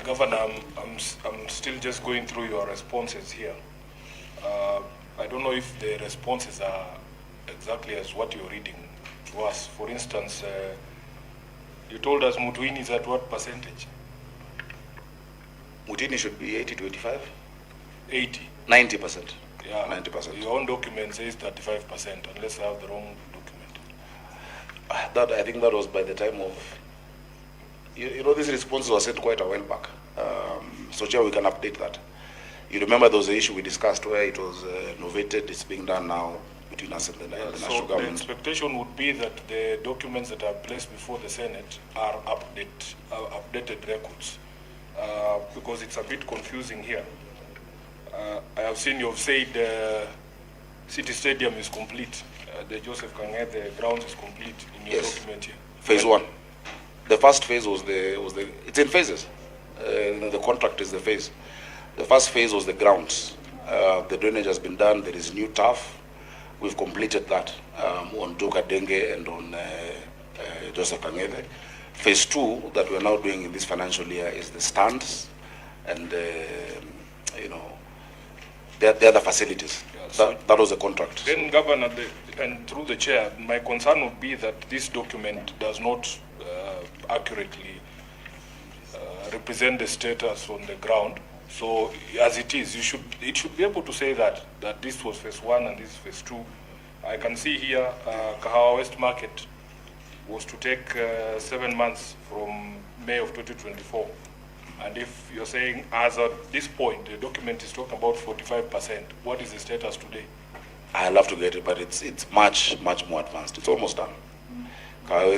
Governor, I'm still just going through your responses here. I don't know if the responses are exactly as what you're reading to us. For instance, you told us Mutuini is at what percentage? Mutuini should be 80 to 85? 80. 90%. Yeah, 90%. Your own document says 35%, unless I have the wrong document. I think that was by the time of, you know, these responses were sent quite a while back. So Chair, we can update that. You remember there was an issue we discussed where it was novated, it's being done now between us and the national government. The expectation would be that the documents that are placed before the Senate are updated records, because it's a bit confusing here. I have seen you've said City Stadium is complete. The Joseph Kang'e, the grounds is complete in your document here. Phase 1. The first phase was it's in phases. The contract is the phase. The first phase was the grounds. The drainage has been done. There is new turf. We've completed that on Joka Denge and on Joseph Kang'e. Phase 2 that we're now doing in this financial year is the stands and the other facilities. Yeah, that was the contract. Then, Governor, and through the Chair, my concern would be that this document does not accurately represent the status on the ground. So, as it is, it should be able to say that this was phase 1 and this is phase 2. I can see here Kahawa West Market was to take 7 months from May of 2024. And if you're saying, as at this point, the document is talking about 45%, what is the status today? I'll have to get it, but it's much more advanced. It's almost done. Okay.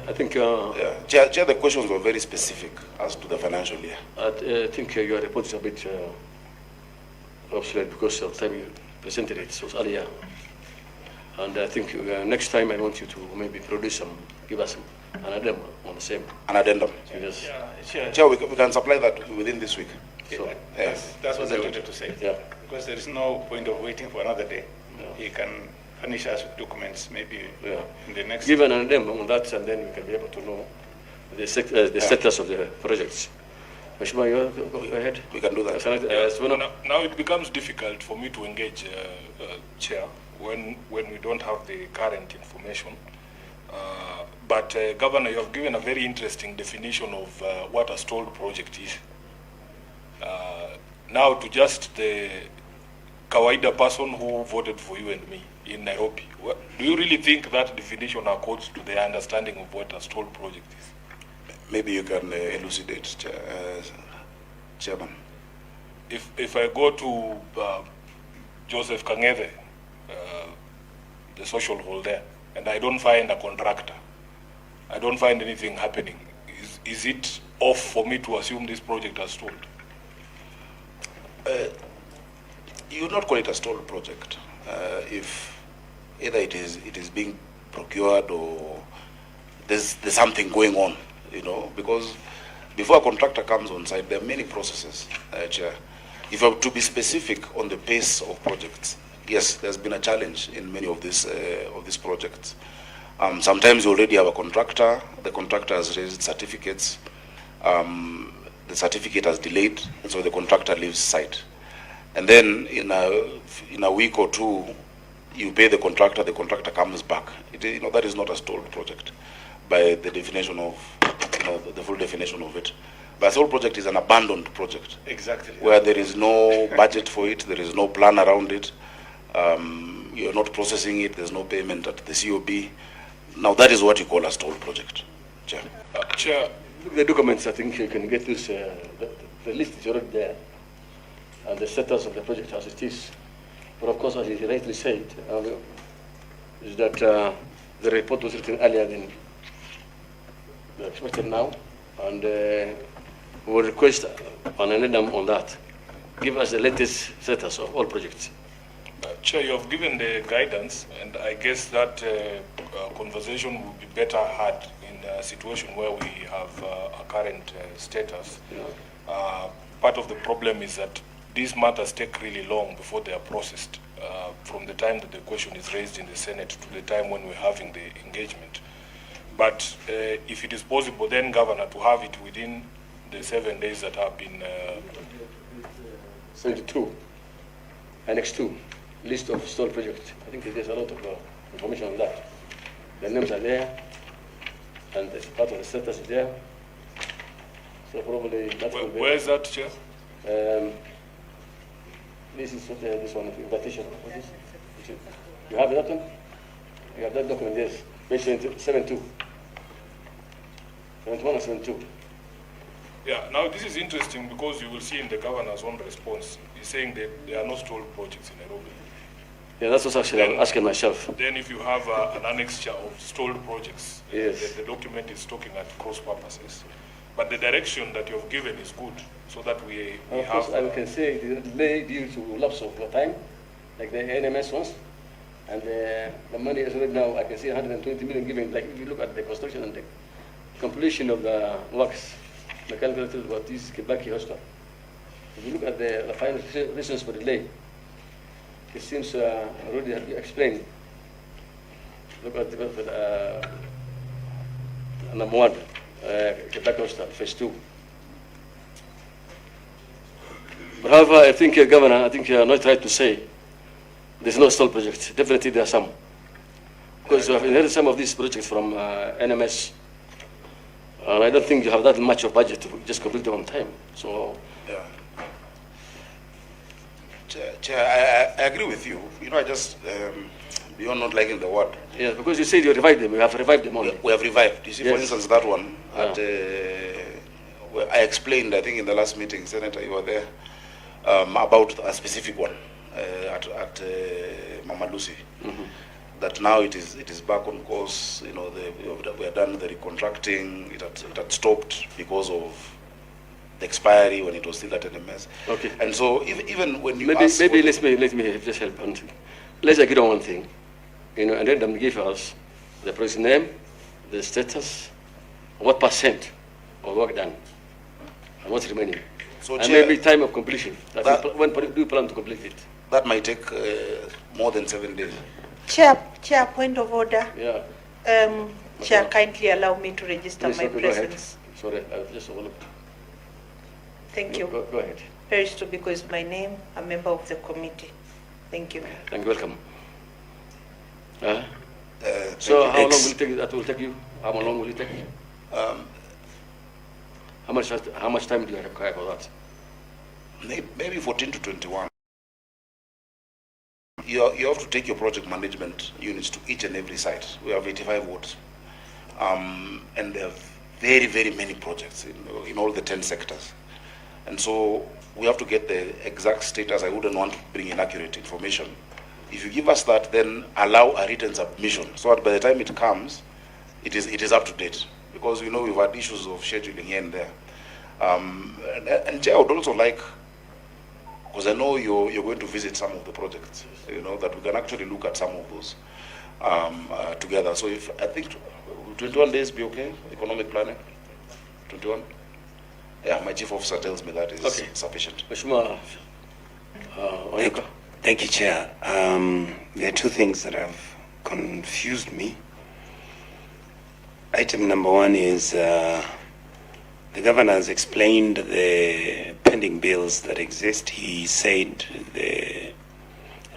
I think Chair, the questions were very specific as to the financial year. I think your report is a bit obsolete because of the time you presented it was earlier. And I think next time I want you to maybe give us an addendum on the same. An addendum? Yes. Chair, we can supply that within this week. So, that's what I wanted to say. Yeah. Because there is no point of waiting for another day. Yeah. He can furnish us with documents maybe in the next... Give an addendum on that, and then we can be able to know the status of the projects. Mheshimiwa, go ahead. We can do that. Now it becomes difficult for me to engage, Chair, when we don't have the current information. But Governor, you have given a very interesting definition of what a stalled project is. Now to just the kawaida person who voted for you and me in Nairobi, do you really think that definition accords to the understanding of what a stalled project is? Maybe you can elucidate, Chairman. If I go to Joseph Kang'e, the social hall there, and I don't find a contractor, I don't find anything happening, is it off for me to assume this project has stalled? You would not call it a stalled project if either it is being procured or there's something going on, because before a contractor comes on site, there are many processes, Chair. If I were to be specific on the pace of projects, yes, there's been a challenge in many of these projects. Sometimes you already have a contractor, the contractor has raised certificates, the certificate has delayed, and so the contractor leaves site. And then in a week or two, you pay the contractor comes back. That is not a stalled project by the definition of, the full definition of it. But a stalled project is an abandoned project. Exactly. Where there is no budget for it, there is no plan around it, you're not processing it, there's no payment at the COB. Now that is what you call a stalled project, Chair. Chair. The documents, I think you can get this, the list is already there, and the status of the project as it is. But of course, as he rightly said, is that the report was written earlier than expected now, and we will request an addendum on that. Give us the latest status of all projects. Chair, you have given the guidance, and I guess that conversation will be better had in a situation where we have a current status. Yeah. Part of the problem is that these matters take really long before they are processed, from the time that the question is raised in the Senate to the time when we're having the engagement. But if it is possible, then Governor, to have it within the 7 days that have been... 72, Annex 2, list of stalled projects. I think there's a lot of information on that. The names are there, and the part of the status is there. So probably that will be... Where is that, Chair? This is what, this one, invitation. What is it? You have that one? You have that document, yes. Page 72. 71 or 72. Yeah, now this is interesting because you will see in the Governor's own response, he's saying that there are no stalled projects in Nairobi. Yeah, that's what actually I'm asking myself. Then if you have an annexure of stalled projects, yes, the document is talking at cross purposes. But the direction that you have given is good, so that we of have... course, I can say the delay due to lapse of time, like the NMS ones, and the money is already now, I can see 120 million given, like if you look at the construction and the completion of the works, mechanical what is Kibaki Hospital. If you look at the final reasons for delay, it seems already have been explained. Look at the number one, Kibaki Hospital, phase 2. But however, I think, Governor, I think you are not right to say there's no stall project. Definitely there are some. Because you have inherited some of these projects from NMS. And I don't think you have that much of budget to just complete them on time. So, yeah. Chair, I agree with you. You know, I just, beyond not liking the word. yeah, because you said you revived them. You have revived them only. We have revived. You see, yes, for instance, that one, at, I explained, I think in the last meeting, Senator, you were there, about a specific one at Mama Lucy. Mm-hmm. That now it is back on course. You know, we have done the recontracting. It had stopped because of the expiry when it was still at NMS. Okay. And so even when you maybe ask let me just help one thing. Let's agree on one thing, you know, and let them give us the project name, the status, what percent of work done, and what's remaining, so and Chair, maybe time of completion. When do you plan to complete it? That might take more than 7 days. Chair, point of order. Yeah. Chair, kindly allow me to register Please, my okay, presence. Sorry, I just overlooked. Thank you. Go ahead. Paris Tobiko is my name, a member of the committee. Thank you. Thank you. Welcome. So how long will it take? That will take you? How long will it take? How much time do you require for that? Maybe 14 to 21. You have to take your project management units to each and every site. We have 85 wards. And there are very, very many projects in all the 10 sectors. And so we have to get the exact status. I wouldn't want to bring inaccurate information. If you give us that, then allow a written submission so that by the time it comes, it is up to date. Because we know we've had issues of scheduling here and there. And Chair, I would also like, because I know you're going to visit some of the projects, you know, that we can actually look at some of those together. So if I think 21 days be okay, economic planning, 21? Yeah, my chief officer tells me that is okay, sufficient. Mheshimiwa Onyonka. Thank you, Chair. There are two things that have confused me. Item number one is the governor has explained the pending bills that exist. He said the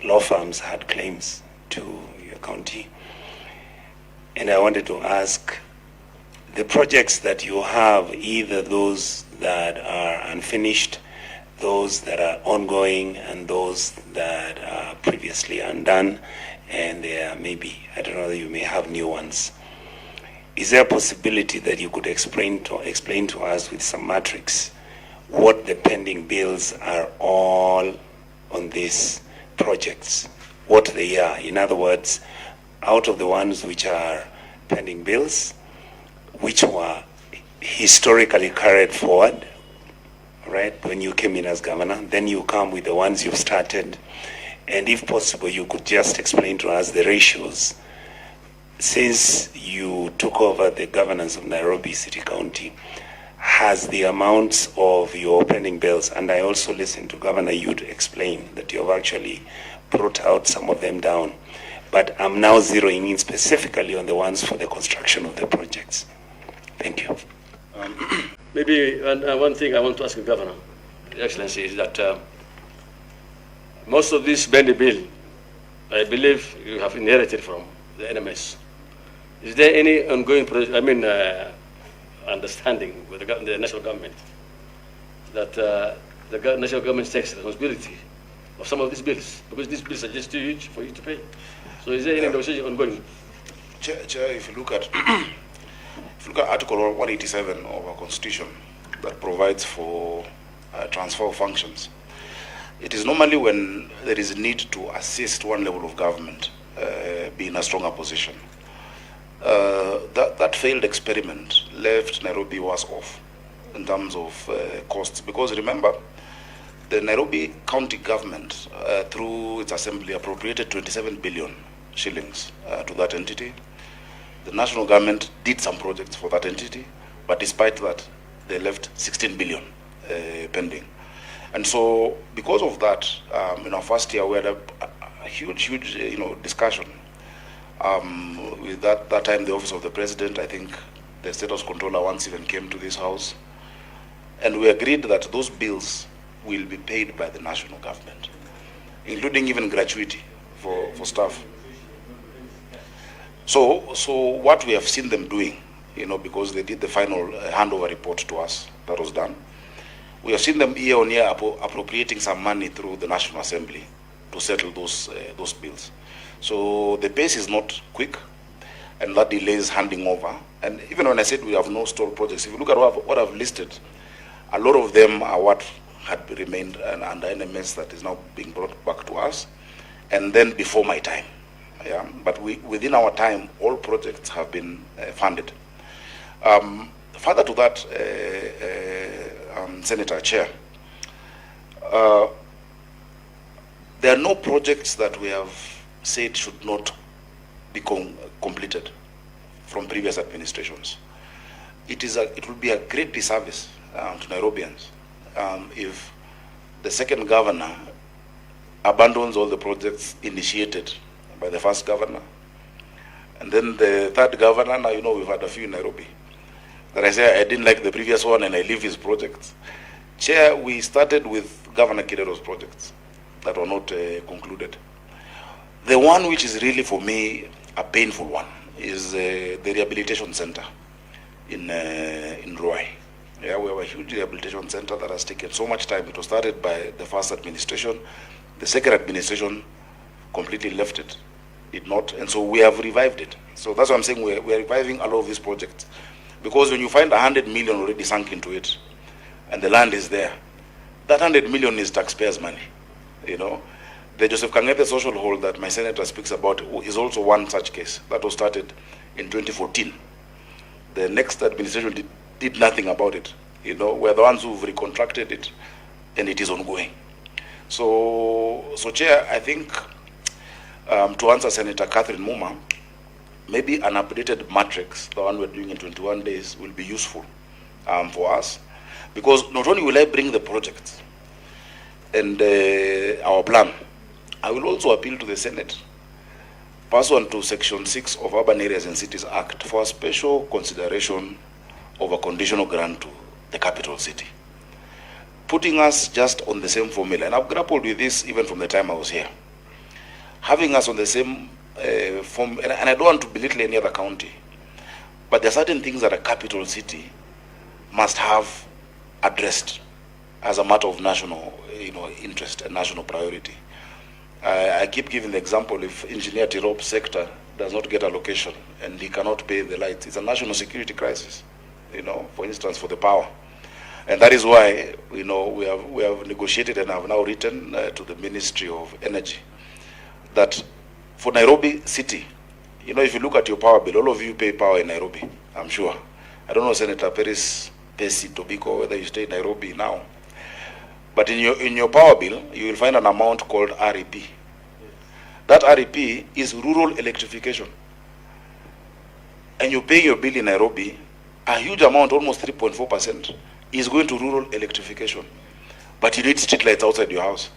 law firms had claims to your county. And I wanted to ask, the projects that you have, either those that are unfinished, those that are ongoing, and those that are previously undone, and there are maybe, I don't know, you may have new ones. Is there a possibility that you could explain to us with some matrix what the pending bills are all on these projects, what they are? In other words, out of the ones which are pending bills, which were historically carried forward, right, when you came in as governor, then you come with the ones you've started, and if possible, you could just explain to us the ratios. Since you took over the governance of Nairobi City County, has the amounts of your pending bills, and I also listened to Governor You'd explain that you have actually brought out some of them down, but I'm now zeroing in specifically on the ones for the construction of the project. maybe one thing I want to ask the Governor, Your Excellency, is that most of this spending bill, I believe you have inherited from the NMS. Is there any ongoing, understanding with the national government that the national government takes responsibility of some of these bills? Because these bills are just too huge for you to pay. So is there any negotiation ongoing? Chair, if you look at Article 187 of our Constitution that provides for transfer of functions, it is normally when there is a need to assist one level of government be in a stronger position. That failed experiment left Nairobi worse off in terms of costs, because remember, the Nairobi county government through its assembly appropriated 27 billion shillings to that entity. The national government did some projects for that entity, but despite that, they left 16 billion pending. And so, because of that, in our first year, we had a huge, discussion. With that time, the office of the president, I think the status controller once even came to this house, and we agreed that those bills will be paid by the national government, including even gratuity for staff. So what we have seen them doing, because they did the final handover report to us, that was done. We have seen them year on year appropriating some money through the National Assembly to settle those bills. So the pace is not quick, and that delays handing over. And even when I said we have no stalled projects, if you look at what I've listed, a lot of them are what had remained under NMS that is now being brought back to us, and then before my time. Yeah, but within our time, all projects have been funded. Further to that, Senator Chair, there are no projects that we have said should not be completed from previous administrations. It will be a great disservice to Nairobians if the second governor abandons all the projects initiated by the first governor, and then the third governor. Now we've had a few in Nairobi that I say I didn't like the previous one and I leave his projects. Chair, we started with Governor Kirero's projects that were not concluded. The one which is really for me a painful one is the rehabilitation center in Ruai. Yeah, we have a huge rehabilitation center that has taken so much time. It was started by the first administration. The second administration completely left it, did not, and so we have revived it. So that's what I'm saying, we're reviving a lot of these projects. Because when you find 100 million already sunk into it, and the land is there, that 100 million is taxpayers' money. The Joseph Kangete social hall that my senator speaks about is also one such case. That was started in 2014. The next administration did nothing about it. We're the ones who've recontracted it, and it is ongoing. So Chair, I think to answer Senator Catherine Muma, maybe an updated matrix, the one we're doing in 21 days, will be useful for us. Because not only will I bring the project and our plan, I will also appeal to the Senate, pursuant to Section 6 of Urban Areas and Cities Act, for a special consideration of a conditional grant to the capital city, putting us just on the same formula. And I've grappled with this even from the time I was here. Having us on the same form, and I don't want to belittle any other county, but there are certain things that a capital city must have addressed as a matter of national interest and national priority. I keep giving the example, if Engineer Tirop's sector does not get allocation and he cannot pay the lights, it's a national security crisis, for instance, for the power. And that is why, we have negotiated and have now written to the Ministry of Energy that for Nairobi City, if you look at your power bill, all of you pay power in Nairobi, I'm sure. I don't know, Senator Peris Pesi Tobiko, whether you stay in Nairobi now. But in your power bill, you will find an amount called REP. That REP is rural electrification. And you pay your bill in Nairobi, a huge amount, almost 3.4%, is going to rural electrification. But you need street lights outside your house.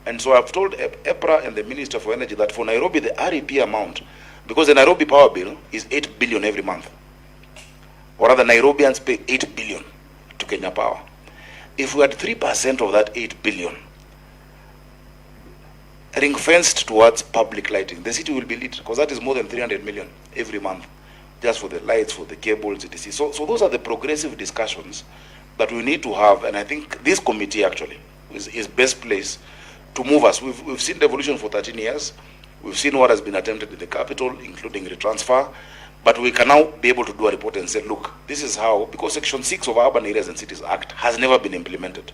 And so I've told EPRA and the Minister for Energy that for Nairobi, the REP amount, because the Nairobi power bill is 8 billion every month. Or rather, Nairobians pay 8 billion to to Kenya Power. If we had 3% of that 8 billion ring-fenced towards public lighting, the city will be lit, because that is more than 300 million every month, just for the lights, for the cables, etc. So those are the progressive discussions that we need to have, and I think this committee actually is best placed to move us. We've seen devolution for 13 years. We've seen what has been attempted in the capital, including retransfer, but we can now be able to do a report and say, look, this is how, because Section 6 of Urban Areas and Cities Act has never been implemented.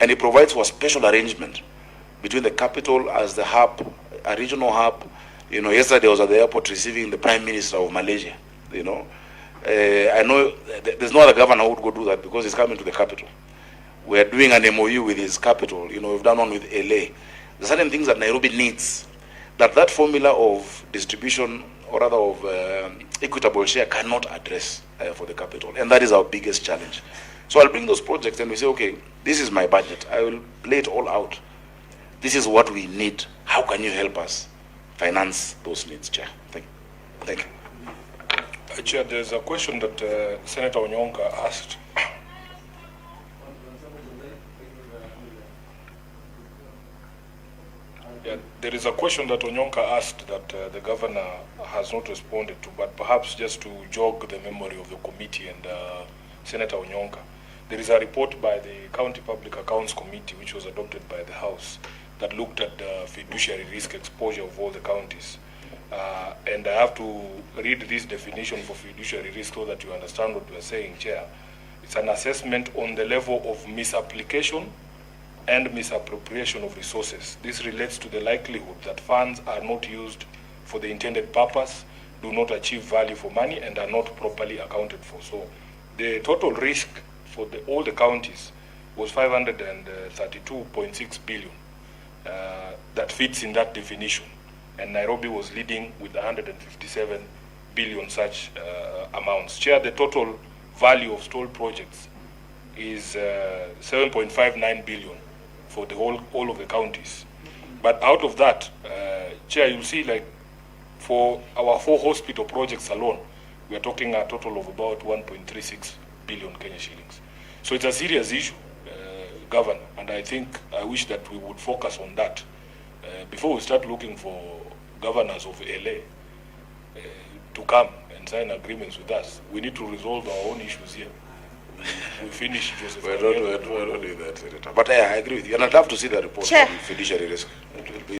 And it provides for a special arrangement between the capital as the hub, a regional hub. You know, yesterday I was at the airport receiving the Prime Minister of Malaysia, you know. I know there's no other governor who would go do that because he's coming to the capital. We are doing an MOU with his capital. You know, we've done one with LA. There's certain things that Nairobi needs, that formula of distribution, or rather of equitable share, cannot address for the capital. And that is our biggest challenge. So I'll bring those projects and we say, okay, this is my budget. I will lay it all out. This is what we need. How can you help us finance those needs, Chair? Thank you. Thank you. Chair, there's a question that Senator Onyonka asked. Yeah, there is a question that Onyonka asked that the governor has not responded to, but perhaps just to jog the memory of the committee and Senator Onyonka. There is a report by the County Public Accounts Committee, which was adopted by the House, that looked at the fiduciary risk exposure of all the counties. And I have to read this definition for fiduciary risk so that you understand what we are saying, Chair. It's an assessment on the level of misapplication and misappropriation of resources. This relates to the likelihood that funds are not used for the intended purpose, do not achieve value for money, and are not properly accounted for. So the total risk for all the counties was 532.6 billion. That fits in that definition. And Nairobi was leading with 157 billion such amounts. Chair, the total value of stalled projects is 7.59 billion for the all of the counties. But out of that, Chair, you'll see, like, for our 4 hospital projects alone, we are talking a total of about 1.36 billion Kenya shillings. So it's a serious issue, Governor, and I wish that we would focus on that before we start looking for governors of LA to come and sign agreements with us. We need to resolve our own issues here. We finish Joseph. We don't do that, Senator. But I agree with you, and I'd love to see the report Chair. on fiduciary risk. It will be